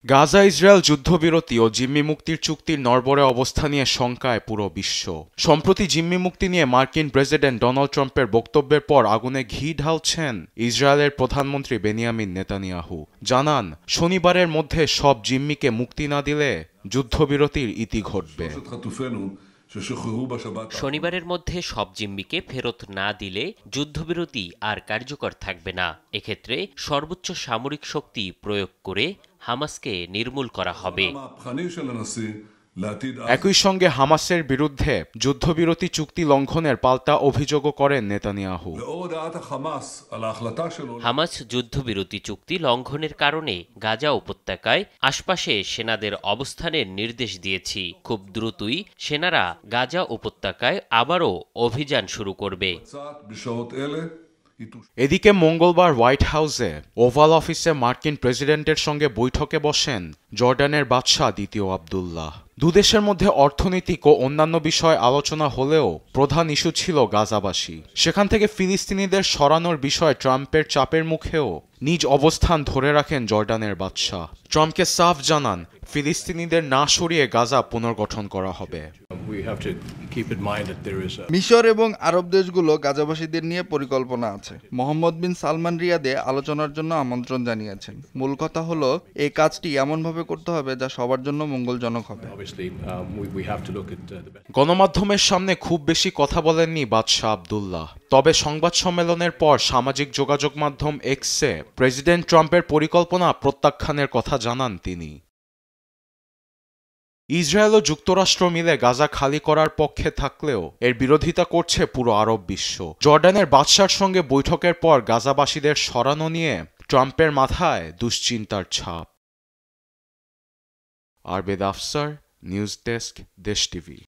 Gaza Israel যুদ্ধবিরতি ও জিম্মি মুক্তির চুক্তির নড়বড়ে অবস্থা নিয়ে শঙ্কায় পুরো বিশ্ব। সম্প্রতি জিম্মি মুক্তি নিয়ে মার্কিন প্রেসিডেন্ট ডোনাল্ড ট্রাম্পের বক্তব্যের পর আগুনে ঘি ঢালছেন ইসরায়েলের প্রধানমন্ত্রী বেনিয়ামিন নেতানিয়াহু। জানান, শনিবারের মধ্যে সব জিম্মিকে মুক্তি না দিলে যুদ্ধবিরতির ইতি ঘটবে। শনিবারের মধ্যে সব জিম্মিকে ফেরত না দিলে যুদ্ধবিরতি আর কার্যকর থাকবে না। এক্ষেত্রে সর্বোচ্চ সামরিক শক্তি প্রয়োগ করে হামাসকে নির্মূল করা হবে। একই সঙ্গে হামাসের বিরুদ্ধে যুদ্ধবিরতি চুক্তি লঙ্ঘনের পাল্টা অভিযোগও করেন নেতানিয়াহু। হামাস যুদ্ধবিরতি চুক্তি লঙ্ঘনের কারণে গাজা উপত্যকায় আশপাশে সেনাদের অবস্থানের নির্দেশ দিয়েছি। খুব দ্রুতই সেনারা গাজা উপত্যকায় আবারও অভিযান শুরু করবে। এদিকে মঙ্গলবার হোয়াইট হাউসে ওভাল অফিসে মার্কিন প্রেসিডেন্টের সঙ্গে বৈঠকে বসেন জর্ডানের বাদশাহ দ্বিতীয় আবদুল্লাহ। দুদেশের মধ্যে অর্থনৈতিক ও অন্যান্য বিষয় আলোচনা হলেও প্রধান ইস্যু ছিল গাজাবাসী। সেখান থেকে ফিলিস্তিনিদের সরানোর বিষয়ে ট্রাম্পের চাপের মুখেও নিজ অবস্থান ধরে রাখেন জর্ডানের বাদশাহ। ট্রাম্পকে সাফ জানান, ফিলিস্তিনিদের না সরিয়ে গাজা পুনর্গঠন করা হবে। মিশর এবং আরব দেশগুলো গাজাবাসীদের নিয়ে পরিকল্পনা আছে। মোহাম্মদ বিন সালমান রিয়াদে আলোচনার জন্য আমন্ত্রণ জানিয়েছেন। মূল কথা হলো, এই কাজটি এমনভাবে করতে হবে যা সবার জন্য মঙ্গলজনক হবে। গণমাধ্যমের সামনে খুব বেশি কথা বলেননি বাদশাহ আবদুল্লাহ। তবে সংবাদ সম্মেলনের পর সামাজিক যোগাযোগ মাধ্যম এক্সে প্রেসিডেন্ট ট্রাম্পের পরিকল্পনা প্রত্যাখ্যানের কথা জানান তিনি। ইসরায়েল ও যুক্তরাষ্ট্র মিলে গাজা খালি করার পক্ষে থাকলেও এর বিরোধিতা করছে পুরো আরব বিশ্ব। জর্ডানের বাদশার সঙ্গে বৈঠকের পর গাজাবাসীদের সরানো নিয়ে ট্রাম্পের মাথায় দুশ্চিন্তার ছাপ। আরবেদ আফসার, নিউজ ডেস্ক, দেশ টিভি।